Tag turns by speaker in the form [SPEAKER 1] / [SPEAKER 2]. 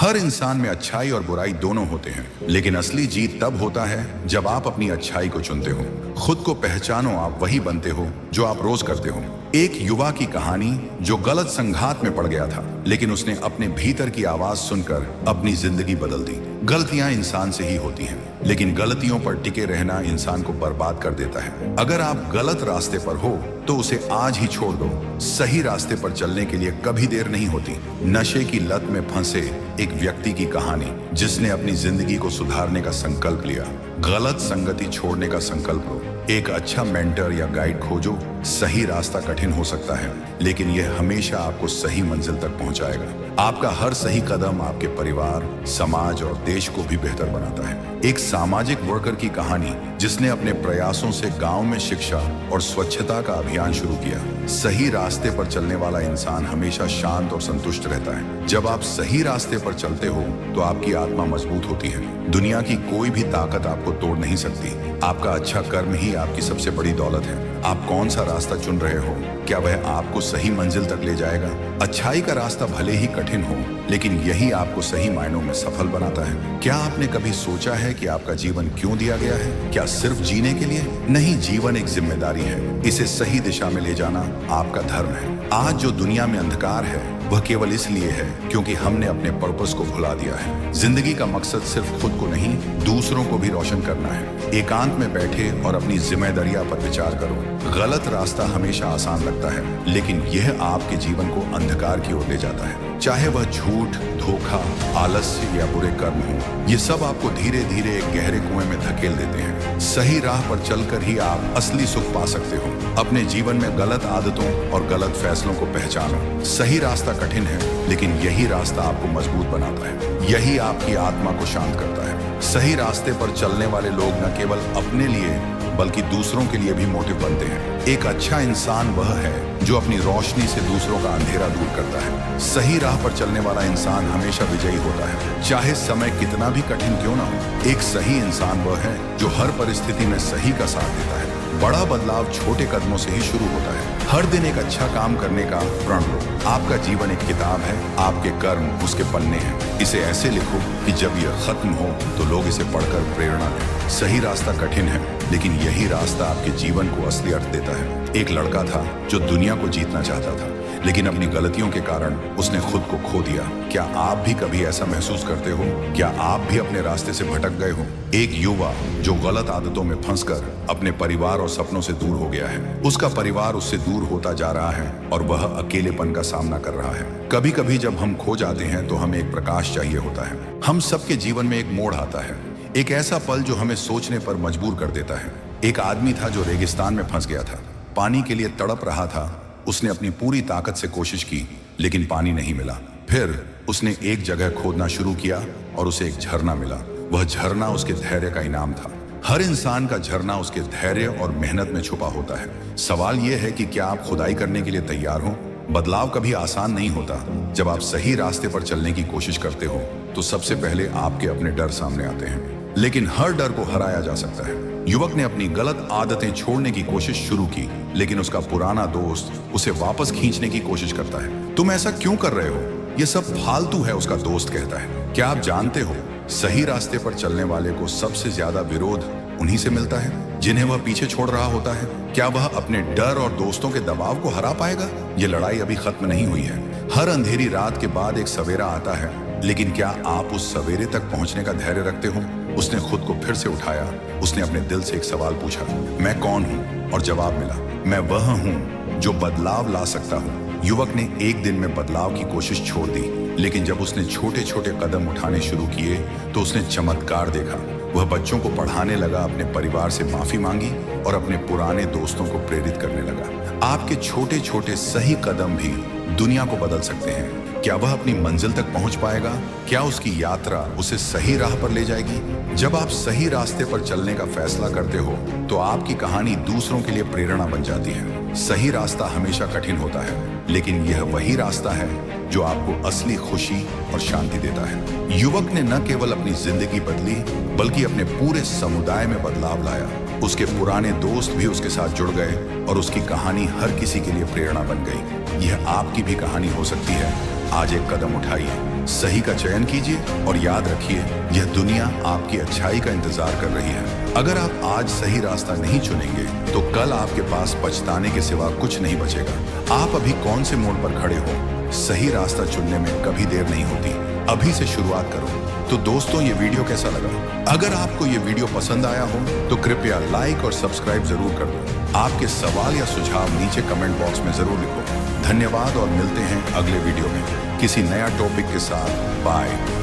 [SPEAKER 1] हर इंसान में अच्छाई और बुराई दोनों होते हैं, लेकिन असली जीत तब होता है जब आप अपनी अच्छाई को चुनते हो। खुद को पहचानो, आप वही बनते हो जो आप रोज करते हो। एक युवा की कहानी जो गलत संघात में पड़ गया था, लेकिन उसने अपने भीतर की आवाज सुनकर अपनी जिंदगी बदल दी। गलतियां इंसान से ही होती हैं, लेकिन गलतियों पर टिके रहना इंसान को बर्बाद कर देता है। अगर आप गलत रास्ते पर हो तो उसे आज ही छोड़ दो। सही रास्ते पर चलने के लिए कभी देर नहीं होती। नशे की लत में फंसे एक व्यक्ति की कहानी जिसने अपनी जिंदगी को सुधारने का संकल्प लिया। गलत संगति छोड़ने का संकल्प लो। एक अच्छा मेंटर या गाइड खोजो। सही रास्ता कठिन हो सकता है, लेकिन यह हमेशा आपको सही मंजिल तक पहुंचाएगा। आपका हर सही कदम आपके परिवार, समाज और देश को भी बेहतर बनाता है। एक सामाजिक वर्कर की कहानी जिसने अपने प्रयासों से गांव में शिक्षा और स्वच्छता का अभियान शुरू किया। सही रास्ते पर चलने वाला इंसान हमेशा शांत और संतुष्ट रहता है। जब आप सही रास्ते पर चलते हो तो आपकी आत्मा मजबूत होती है। दुनिया की कोई भी ताकत आपको तोड़ नहीं सकती। आपका अच्छा कर्म ही आपकी सबसे बड़ी दौलत है। आप कौन सा रास्ता चुन रहे हो, क्या वह आपको सही मंजिल तक ले जाएगा? अच्छाई का रास्ता भले ही कठिन हो, लेकिन यही आपको सही मायनों में सफल बनाता है। क्या आपने कभी सोचा है कि आपका जीवन क्यों दिया गया है? क्या सिर्फ जीने के लिए? नहीं, जीवन एक जिम्मेदारी है। इसे सही दिशा में ले जाना आपका धर्म है। आज जो दुनिया में अंधकार है वह केवल इसलिए है क्योंकि हमने अपने पर्पस को भुला दिया है। जिंदगी का मकसद सिर्फ खुद को नहीं, दूसरों को भी रोशन करना है। एकांत में बैठे और अपनी जिम्मेदारियां पर विचार करो। गलत रास्ता हमेशा आसान लगता है, लेकिन यह आपके जीवन को अंधकार की ओर ले जाता है। चाहे वह झूठ, धोखा, आलस्य या बुरे कर्म हो, ये सब आपको धीरे धीरे एक गहरे कुएं में धकेल देते हैं। सही राह पर चलकर ही आप असली सुख पा सकते हो। अपने जीवन में गलत आदतों और गलत फैसलों को पहचानो। सही रास्ता कठिन है, लेकिन यही रास्ता आपको मजबूत बनाता है। यही आपकी आत्मा को शांत करता है। सही रास्ते पर चलने वाले लोग न केवल अपने लिए बल्कि दूसरों के लिए भी मोटिव बनते हैं। एक अच्छा इंसान वह है जो अपनी रोशनी से दूसरों का अंधेरा दूर करता है। सही राह पर चलने वाला इंसान हमेशा विजयी होता है, चाहे समय कितना भी कठिन क्यों ना हो। एक सही इंसान वह है जो हर परिस्थिति में सही का साथ देता है। बड़ा बदलाव छोटे कदमों से ही शुरू होता है। हर दिन एक अच्छा काम करने का प्रण लो। आपका जीवन एक किताब है, आपके कर्म उसके पन्ने हैं। इसे ऐसे लिखो कि जब यह खत्म हो तो लोग इसे पढ़कर प्रेरणा लें। सही रास्ता कठिन है, लेकिन यही रास्ता आपके जीवन को असली अर्थ देता है। एक लड़का था जो दुनिया को जीतना चाहता था, लेकिन अपनी गलतियों के कारण उसने खुद को खो दिया। क्या आप भी कभी ऐसा महसूस करते हो? क्या आप भी अपने रास्ते से भटक गए हो? एक युवा जो गलत आदतों में फंसकर अपने परिवार और सपनों से दूर हो गया है। उसका परिवार उससे दूर होता जा रहा है और वह अकेलेपन का सामना कर रहा है। कभी कभी जब हम खो जाते हैं तो हमें एक प्रकाश चाहिए होता है। हम सबके जीवन में एक मोड़ आता है, एक ऐसा पल जो हमें सोचने पर मजबूर कर देता है। एक आदमी था जो रेगिस्तान में फंस गया था, पानी के लिए तड़प रहा था। उसने अपनी पूरी ताकत से कोशिश की, लेकिन पानी नहीं मिला। फिर उसने एक जगह खोदना शुरू किया और उसे एक झरना मिला। वह झरना उसके धैर्य का इनाम था। हर इंसान का झरना उसके धैर्य और मेहनत में छुपा होता है। सवाल यह है कि क्या आप खुदाई करने के लिए तैयार हो? बदलाव कभी आसान नहीं होता। जब आप सही रास्ते पर चलने की कोशिश करते हो तो सबसे पहले आपके अपने डर सामने आते हैं, लेकिन हर डर को हराया जा सकता है। युवक ने अपनी गलत आदतें छोड़ने की कोशिश शुरू की, लेकिन उसका पुराना दोस्त उसे वापस खींचने की कोशिश करता है। तुम ऐसा क्यों कर रहे हो? ये सब फालतू है, उसका दोस्त कहता है। क्या आप जानते हो, सही रास्ते पर चलने वाले को सबसे ज्यादा विरोध उन्हीं से मिलता है जिन्हें वह पीछे छोड़ रहा होता है। क्या वह अपने डर और दोस्तों के दबाव को हरा पाएगा? ये लड़ाई अभी खत्म नहीं हुई है। हर अंधेरी रात के बाद एक सवेरा आता है, लेकिन क्या आप उस सवेरे तक पहुंचने का धैर्य रखते हो? उसने खुद को फिर से उठाया। उसने अपने दिल से एक सवाल पूछा, मैं कौन हूं? और जवाब मिला, मैं वह हूं जो बदलाव ला सकता हूं। युवक ने एक दिन में बदलाव की कोशिश छोड़ दी, लेकिन जब उसने छोटे छोटे कदम उठाने शुरू किए तो उसने चमत्कार देखा। वह बच्चों को पढ़ाने लगा, अपने परिवार से माफी मांगी और अपने पुराने दोस्तों को प्रेरित करने लगा। आपके छोटे छोटे सही कदम भी दुनिया को बदल सकते हैं। क्या वह अपनी मंजिल तक पहुंच पाएगा? क्या उसकी यात्रा उसे सही राह पर ले जाएगी? जब आप सही रास्ते पर चलने का फैसला करते हो तो आपकी कहानी दूसरों के लिए प्रेरणा बन जाती है। सही रास्ता हमेशा कठिन होता है, लेकिन यह वही रास्ता है जो आपको असली खुशी और शांति देता है। युवक ने न केवल अपनी जिंदगी बदली, बल्कि अपने पूरे समुदाय में बदलाव लाया। उसके पुराने दोस्त भी उसके साथ जुड़ गए और उसकी कहानी हर किसी के लिए प्रेरणा बन गई। यह आपकी भी कहानी हो सकती है। आज एक कदम उठाइए, सही का चयन कीजिए और याद रखिए, यह दुनिया आपकी अच्छाई का इंतजार कर रही है। अगर आप आज सही रास्ता नहीं चुनेंगे तो कल आपके पास पछताने के सिवा कुछ नहीं बचेगा। आप अभी कौन से मोड़ पर खड़े हो? सही रास्ता चुनने में कभी देर नहीं होती, अभी से शुरुआत करो। तो दोस्तों, ये वीडियो कैसा लगा? अगर आपको ये वीडियो पसंद आया हो तो कृपया लाइक और सब्सक्राइब जरूर कर दो। आपके सवाल या सुझाव नीचे कमेंट बॉक्स में जरूर लिखो। धन्यवाद और मिलते हैं अगले वीडियो में किसी नया टॉपिक के साथ। बाय।